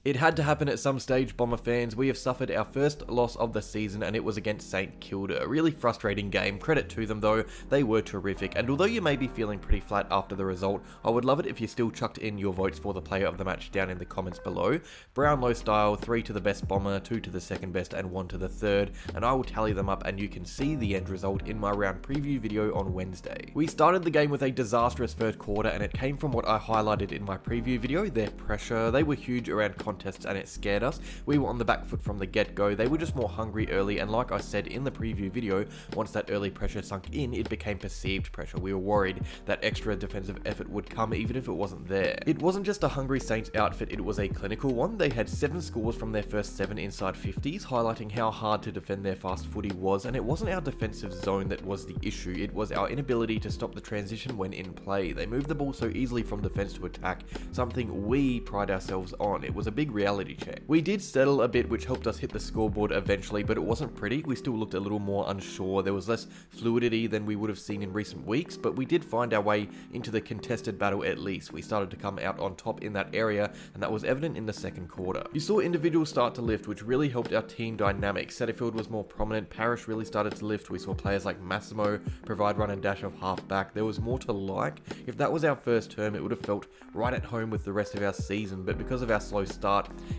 It had to happen at some stage, Bomber fans. We have suffered our first loss of the season, and it was against St Kilda. A really frustrating game. Credit to them though, they were terrific, and although you may be feeling pretty flat after the result, I would love it if you still chucked in your votes for the player of the match down in the comments below. Brownlow style, 3 to the best Bomber, 2 to the second best, and 1 to the third, and I will tally them up and you can see the end result in my round preview video on Wednesday. We started the game with a disastrous first quarter, and it came from what I highlighted in my preview video, their pressure. They were huge around contests and it scared us. We were on the back foot from the get-go. They were just more hungry early, and like I said in the preview video, once that early pressure sunk in, it became perceived pressure. We were worried that extra defensive effort would come even if it wasn't there. It wasn't just a hungry Saints outfit, it was a clinical one. They had 7 scores from their first 7 inside 50s, highlighting how hard to defend their fast footy was, and it wasn't our defensive zone that was the issue, it was our inability to stop the transition when in play. They moved the ball so easily from defense to attack, something we pride ourselves on. It was a big reality check. We did settle a bit, which helped us hit the scoreboard eventually, but it wasn't pretty. We still looked a little more unsure. There was less fluidity than we would have seen in recent weeks, but we did find our way into the contested battle at least. We started to come out on top in that area, and that was evident in the second quarter. You saw individuals start to lift, which really helped our team dynamic. Setterfield was more prominent. Parrish really started to lift. We saw players like Massimo provide run and dash of halfback. There was more to like. If that was our first term, it would have felt right at home with the rest of our season, but because of our slow start,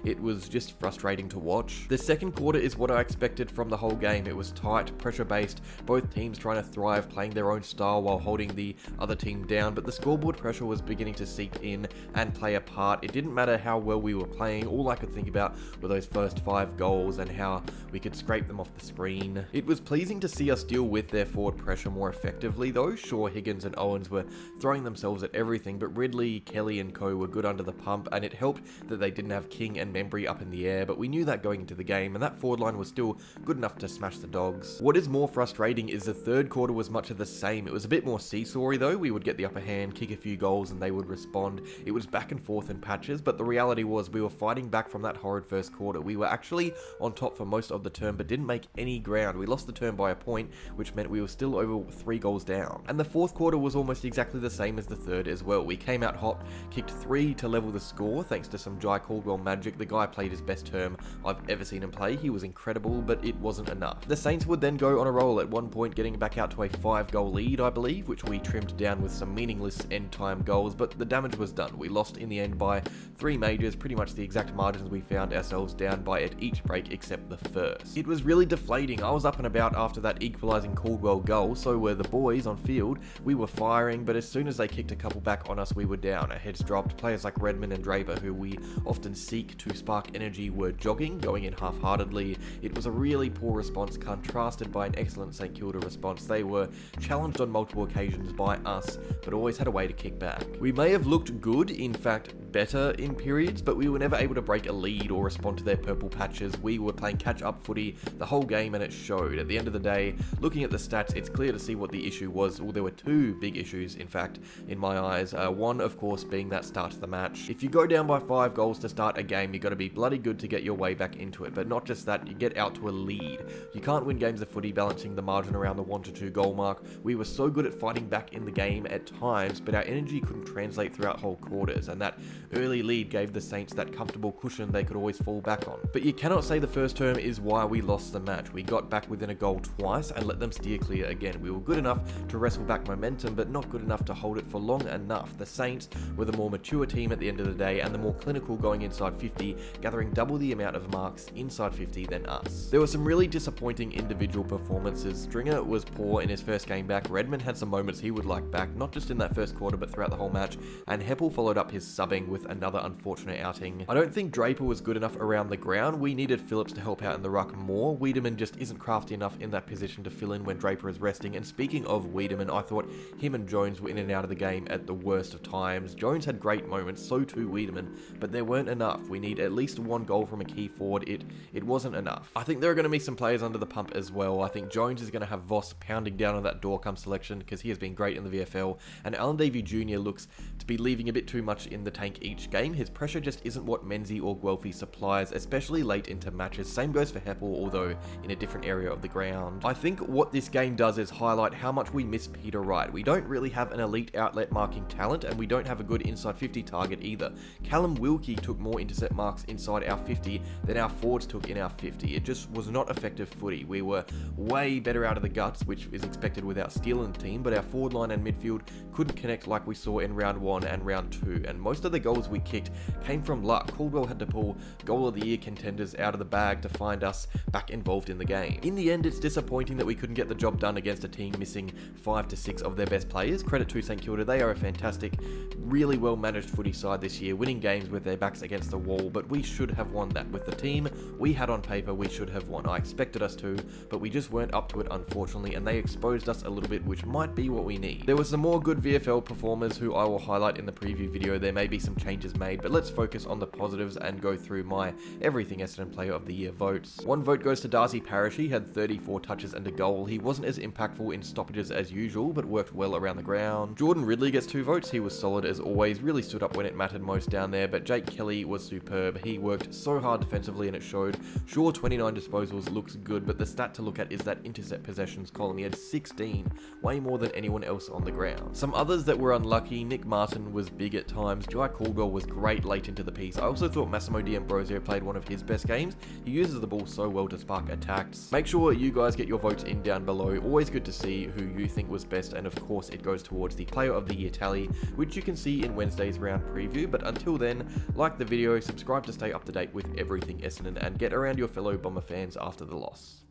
it was just frustrating to watch. The second quarter is what I expected from the whole game. It was tight, pressure-based, both teams trying to thrive, playing their own style while holding the other team down, but the scoreboard pressure was beginning to seep in and play a part. It didn't matter how well we were playing. All I could think about were those first 5 goals and how we could scrape them off the screen. It was pleasing to see us deal with their forward pressure more effectively though. Sure, Higgins and Owens were throwing themselves at everything, but Ridley, Kelly and co were good under the pump, and it helped that they didn't have King and Membry up in the air, but we knew that going into the game, and that forward line was still good enough to smash the Dogs. What is more frustrating is the third quarter was much of the same. It was a bit more seesawy though. We would get the upper hand, kick a few goals, and they would respond. It was back and forth in patches, but the reality was we were fighting back from that horrid first quarter. We were actually on top for most of the term, but didn't make any ground. We lost the term by a point, which meant we were still over 3 goals down. And the fourth quarter was almost exactly the same as the third as well. We came out hot, kicked 3 to level the score, thanks to some Jai Caldwell magic. The guy played his best term I've ever seen him play. He was incredible, but it wasn't enough. The Saints would then go on a roll, at one point getting back out to a 5-goal lead, I believe, which we trimmed down with some meaningless end-time goals, but the damage was done. We lost in the end by 3 majors, pretty much the exact margins we found ourselves down by at each break except the first. It was really deflating. I was up and about after that equalising Caldwell goal, so were the boys on field. We were firing, but as soon as they kicked a couple back on us, we were down. Our heads dropped. Players like Redmond and Draper, who we often seek to spark energy, were jogging, going in half-heartedly. It was a really poor response, contrasted by an excellent St Kilda response. They were challenged on multiple occasions by us, but always had a way to kick back. We may have looked good, in fact better in periods, but we were never able to break a lead or respond to their purple patches. We were playing catch-up footy the whole game, and it showed. At the end of the day, looking at the stats, it's clear to see what the issue was. Well, there were 2 big issues, in fact, in my eyes. One, of course, being that start to the match. If you go down by 5 goals to start a game, you've got to be bloody good to get your way back into it, but not just that, you get out to a lead. You can't win games of footy balancing the margin around the 1 to 2 goal mark. We were so good at fighting back in the game at times, but our energy couldn't translate throughout whole quarters, and that early lead gave the Saints that comfortable cushion they could always fall back on. But you cannot say the first term is why we lost the match. We got back within a goal twice and let them steer clear again. We were good enough to wrestle back momentum, but not good enough to hold it for long enough. The Saints were the more mature team at the end of the day, and the more clinical going inside 50, gathering double the amount of marks inside 50 than us. There were some really disappointing individual performances. Stringer was poor in his first game back. Redmond had some moments he would like back, not just in that first quarter, but throughout the whole match, and Heppel followed up his subbing with another unfortunate outing. I don't think Draper was good enough around the ground. We needed Phillips to help out in the ruck more. Wiedemann just isn't crafty enough in that position to fill in when Draper is resting, and speaking of Wiedemann, I thought him and Jones were in and out of the game at the worst of times. Jones had great moments, so too Wiedemann, but there weren't enough. We need at least 1 goal from a key forward. It wasn't enough. I think there are going to be some players under the pump as well. I think Jones is going to have Voss pounding down on that Dorcombe selection because he has been great in the VFL, and Alan Davey Jr. looks to be leaving a bit too much in the tank each game, his pressure just isn't what Menzies or Guelphy supplies, especially late into matches. Same goes for Heppel, although in a different area of the ground. I think what this game does is highlight how much we miss Peter Wright. We don't really have an elite outlet marking talent, and we don't have a good inside 50 target either. Callum Wilkie took more intercept marks inside our 50 than our forwards took in our 50. It just was not effective footy. We were way better out of the guts, which is expected with our Steele in the team, but our forward line and midfield couldn't connect like we saw in round 1 and round 2, and most of the goals we kicked came from luck. Caldwell had to pull goal of the year contenders out of the bag to find us back involved in the game. In the end, it's disappointing that we couldn't get the job done against a team missing 5 to 6 of their best players. Credit to St Kilda, they are a fantastic, really well managed footy side this year, winning games with their backs against the wall, but we should have won that. With the team we had on paper, we should have won. I expected us to, but we just weren't up to it unfortunately, and they exposed us a little bit, which might be what we need. There were some more good VFL performers who I will highlight in the preview video. There may be some changes made, but let's focus on the positives and go through my everything Essendon Player of the Year votes. One vote goes to Darcy Parish. He had 34 touches and a goal. He wasn't as impactful in stoppages as usual, but worked well around the ground. Jordan Ridley gets 2 votes. He was solid as always, really stood up when it mattered most down there, but Jake Kelly was superb. He worked so hard defensively and it showed. Sure, 29 disposals looks good, but the stat to look at is that intercept possessions column. He had 16, way more than anyone else on the ground. Some others that were unlucky: Nick Martin was big at times. Jai Caldwell was great late into the piece. I also thought Massimo D'Ambrosio played one of his best games. He uses the ball so well to spark attacks. Make sure you guys get your votes in down below. Always good to see who you think was best, and of course it goes towards the Player of the Year tally, which you can see in Wednesday's round preview. But until then, like the video, subscribe to stay up to date with everything Essendon, and get around your fellow Bomber fans after the loss.